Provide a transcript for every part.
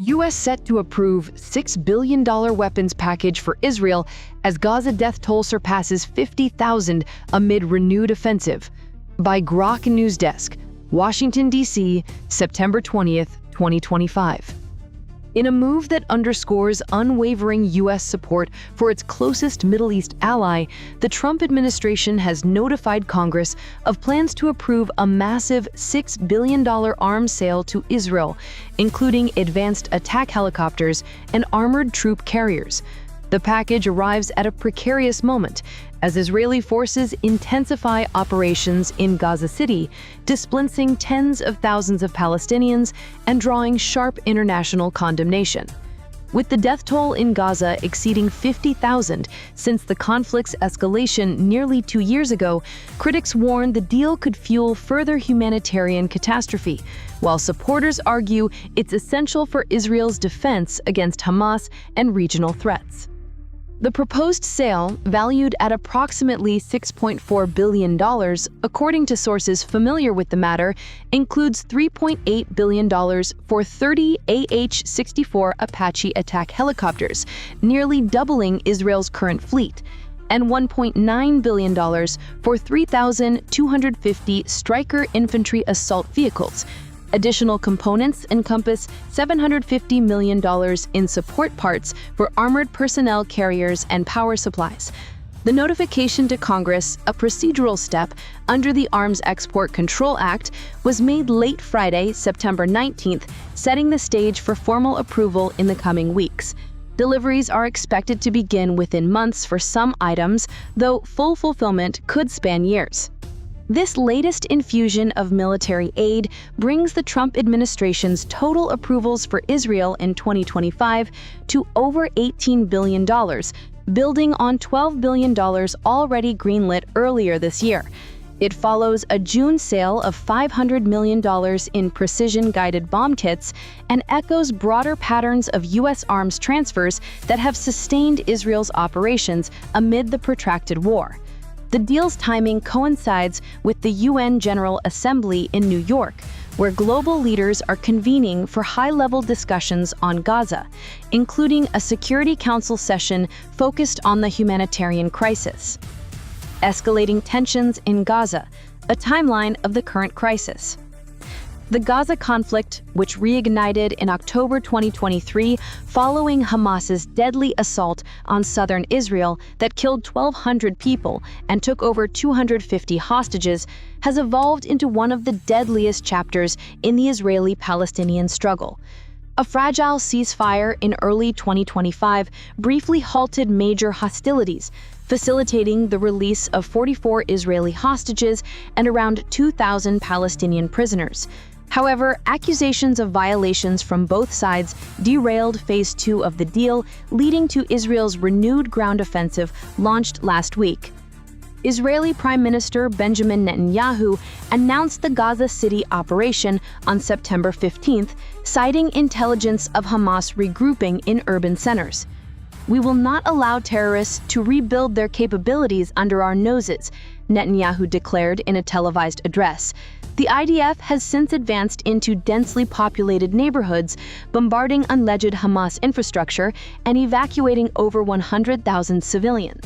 U.S. set to approve $6 billion weapons package for Israel as Gaza death toll surpasses 50,000 amid renewed offensive. By Grok News Desk, Washington, D.C., September 20th, 2025. In a move that underscores unwavering U.S. support for its closest Middle East ally, the Trump administration has notified Congress of plans to approve a massive $6 billion arms sale to Israel, including advanced attack helicopters and armored troop carriers. The package arrives at a precarious moment as Israeli forces intensify operations in Gaza City, displacing tens of thousands of Palestinians and drawing sharp international condemnation. With the death toll in Gaza exceeding 50,000 since the conflict's escalation nearly 2 years ago, critics warn the deal could fuel further humanitarian catastrophe, while supporters argue it's essential for Israel's defense against Hamas and regional threats. The proposed sale, valued at approximately $6.4 billion, according to sources familiar with the matter, includes $3.8 billion for 30 AH-64 Apache attack helicopters, nearly doubling Israel's current fleet, and $1.9 billion for 3,250 Stryker infantry assault vehicles. Additional components encompass $750 million in support parts for armored personnel carriers and power supplies. The notification to Congress, a procedural step under the Arms Export Control Act, was made late Friday, September 19th, setting the stage for formal approval in the coming weeks. Deliveries are expected to begin within months for some items, though full fulfillment could span years. This latest infusion of military aid brings the Trump administration's total approvals for Israel in 2025 to over $18 billion, building on $12 billion already greenlit earlier this year. It follows a June sale of $500 million in precision-guided bomb kits and echoes broader patterns of U.S. arms transfers that have sustained Israel's operations amid the protracted war. The deal's timing coincides with the UN General Assembly in New York, where global leaders are convening for high-level discussions on Gaza, including a Security Council session focused on the humanitarian crisis. Escalating tensions in Gaza, a timeline of the current crisis. The Gaza conflict, which reignited in October 2023 following Hamas's deadly assault on southern Israel that killed 1,200 people and took over 250 hostages, has evolved into one of the deadliest chapters in the Israeli-Palestinian struggle. A fragile ceasefire in early 2025 briefly halted major hostilities, facilitating the release of 44 Israeli hostages and around 2,000 Palestinian prisoners. However, accusations of violations from both sides derailed Phase 2 of the deal, leading to Israel's renewed ground offensive launched last week. Israeli Prime Minister Benjamin Netanyahu announced the Gaza City operation on September 15th, citing intelligence of Hamas regrouping in urban centers. "We will not allow terrorists to rebuild their capabilities under our noses," Netanyahu declared in a televised address. The IDF has since advanced into densely populated neighborhoods, bombarding alleged Hamas infrastructure and evacuating over 100,000 civilians.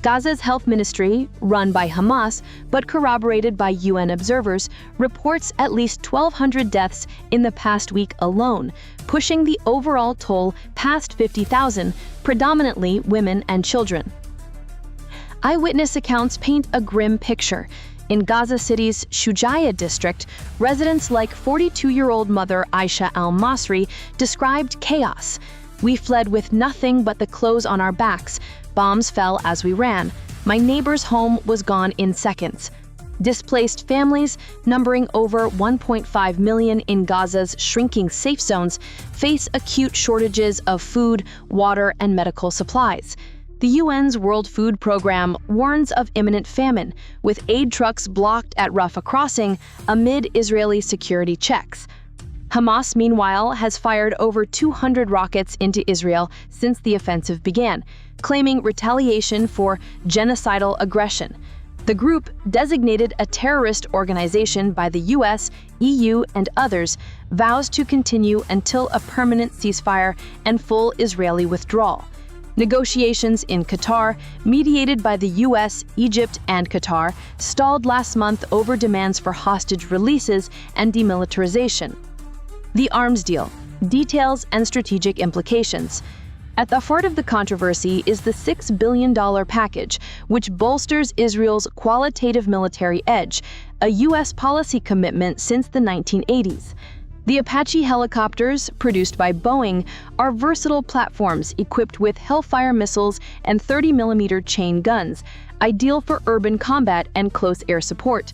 Gaza's health ministry, run by Hamas but corroborated by UN observers, reports at least 1,200 deaths in the past week alone, pushing the overall toll past 50,000, predominantly women and children. Eyewitness accounts paint a grim picture. In Gaza City's Shujaiya district, residents like 42-year-old mother Aisha al-Masri described chaos. "We fled with nothing but the clothes on our backs. Bombs fell as we ran. My neighbor's home was gone in seconds." Displaced families, numbering over 1.5 million in Gaza's shrinking safe zones, face acute shortages of food, water, and medical supplies. The UN's World Food Program warns of imminent famine, with aid trucks blocked at Rafah crossing amid Israeli security checks. Hamas, meanwhile, has fired over 200 rockets into Israel since the offensive began, claiming retaliation for genocidal aggression. The group, designated a terrorist organization by the US, EU, and others, vows to continue until a permanent ceasefire and full Israeli withdrawal. Negotiations in Qatar, mediated by the US, Egypt, and Qatar, stalled last month over demands for hostage releases and demilitarization. The arms deal, details and strategic implications. At the heart of the controversy is the $6 billion package, which bolsters Israel's qualitative military edge, a U.S. policy commitment since the 1980s. The Apache helicopters, produced by Boeing, are versatile platforms equipped with Hellfire missiles and 30mm chain guns, ideal for urban combat and close air support.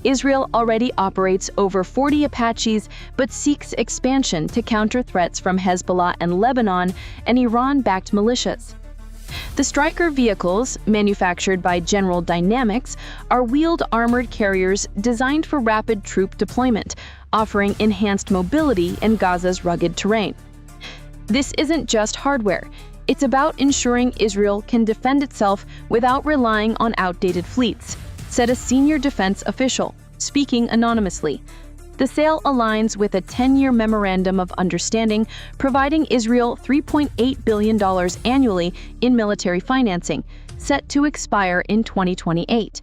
Israel already operates over 40 Apaches, but seeks expansion to counter threats from Hezbollah and Lebanon and Iran-backed militias. The Stryker vehicles, manufactured by General Dynamics, are wheeled armored carriers designed for rapid troop deployment, offering enhanced mobility in Gaza's rugged terrain. This isn't just hardware. It's about ensuring Israel can defend itself without relying on outdated fleets, said a senior defense official, speaking anonymously. The sale aligns with a 10-year memorandum of understanding, providing Israel $3.8 billion annually in military financing, set to expire in 2028.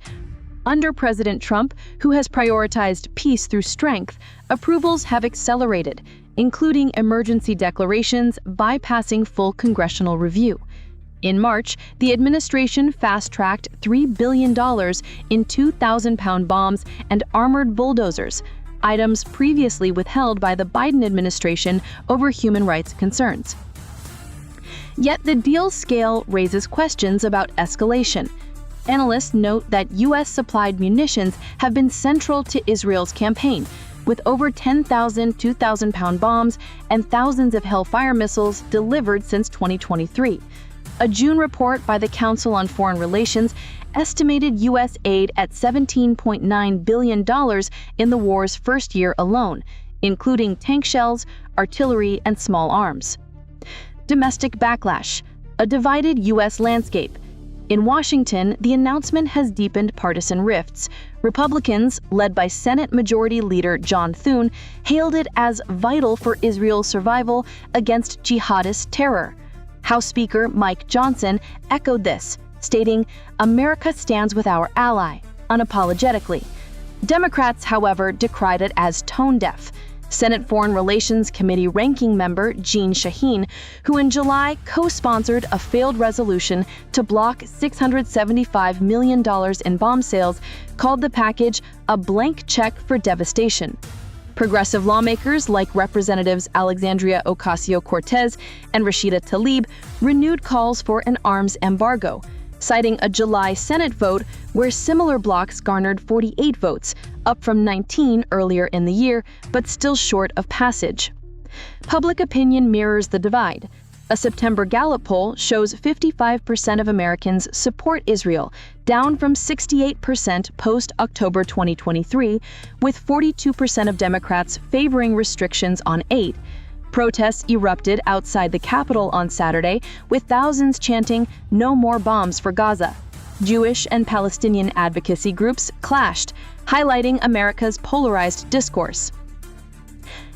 Under President Trump, who has prioritized peace through strength, approvals have accelerated, including emergency declarations bypassing full congressional review. In March, the administration fast-tracked $3 billion in 2,000-pound bombs and armored bulldozers, items previously withheld by the Biden administration over human rights concerns. Yet the deal's scale raises questions about escalation. Analysts note that U.S.-supplied munitions have been central to Israel's campaign, with over 10,000 2,000-pound bombs and thousands of Hellfire missiles delivered since 2023. A June report by the Council on Foreign Relations estimated U.S. aid at $17.9 billion in the war's first year alone, including tank shells, artillery, and small arms. Domestic backlash, a divided U.S. landscape. In Washington, the announcement has deepened partisan rifts. Republicans, led by Senate Majority Leader John Thune, hailed it as vital for Israel's survival against jihadist terror. House Speaker Mike Johnson echoed this, stating, "America stands with our ally," unapologetically. Democrats, however, decried it as tone-deaf. Senate Foreign Relations Committee ranking member Jeanne Shaheen, who in July co-sponsored a failed resolution to block $675 million in bomb sales, called the package a blank check for devastation. Progressive lawmakers like Representatives Alexandria Ocasio-Cortez and Rashida Tlaib renewed calls for an arms embargo, citing a July Senate vote where similar blocs garnered 48 votes, up from 19 earlier in the year, but still short of passage. Public opinion mirrors the divide. A September Gallup poll shows 55% of Americans support Israel, down from 68% post-October 2023, with 42% of Democrats favoring restrictions on aid. Protests erupted outside the Capitol on Saturday, with thousands chanting, "No more bombs for Gaza." Jewish and Palestinian advocacy groups clashed, highlighting America's polarized discourse.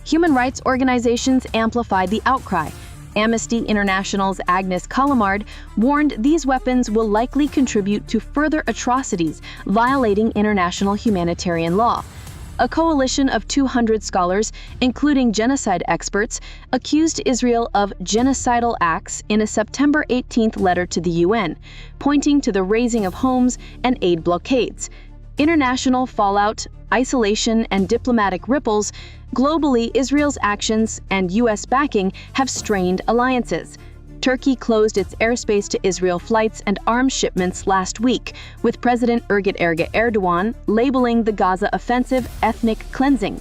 Human rights organizations amplified the outcry. Amnesty International's Agnes Callamard warned these weapons will likely contribute to further atrocities violating international humanitarian law. A coalition of 200 scholars, including genocide experts, accused Israel of genocidal acts in a September 18th letter to the UN, pointing to the razing of homes and aid blockades. International fallout, isolation, and diplomatic ripples. Globally, Israel's actions and U.S. backing have strained alliances. Turkey closed its airspace to Israel flights and arms shipments last week, with President Erdogan labeling the Gaza offensive ethnic cleansing.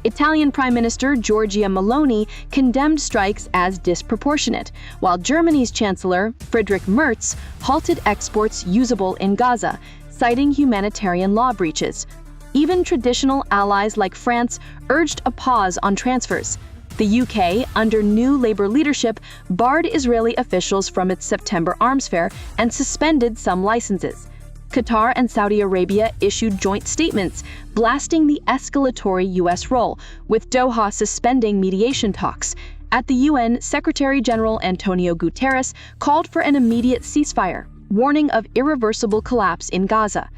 Italian Prime Minister Giorgia Meloni condemned strikes as disproportionate, while Germany's Chancellor Friedrich Merz halted exports usable in Gaza, citing humanitarian law breaches. Even traditional allies like France urged a pause on transfers. The UK, under new Labour leadership, barred Israeli officials from its September arms fair and suspended some licenses. Qatar and Saudi Arabia issued joint statements, blasting the escalatory U.S. role, with Doha suspending mediation talks. At the UN, Secretary-General Antonio Guterres called for an immediate ceasefire, warning of irreversible collapse in Gaza.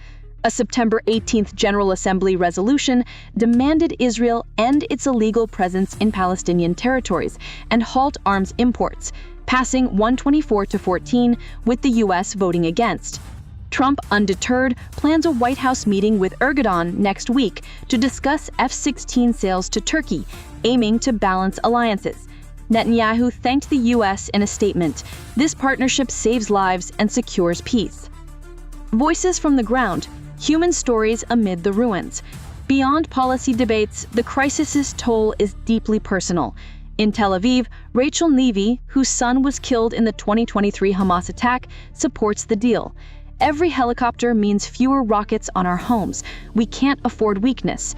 A September 18th General Assembly resolution demanded Israel end its illegal presence in Palestinian territories and halt arms imports, passing 124-14, with the U.S. voting against. Trump, undeterred, plans a White House meeting with Erdogan next week to discuss F-16 sales to Turkey, aiming to balance alliances. Netanyahu thanked the U.S. in a statement. This partnership saves lives and secures peace. Voices from the ground, human stories amid the ruins. Beyond policy debates, the crisis's toll is deeply personal. In Tel Aviv, Rachel Nevy, whose son was killed in the 2023 Hamas attack, supports the deal. Every helicopter means fewer rockets on our homes. We can't afford weakness.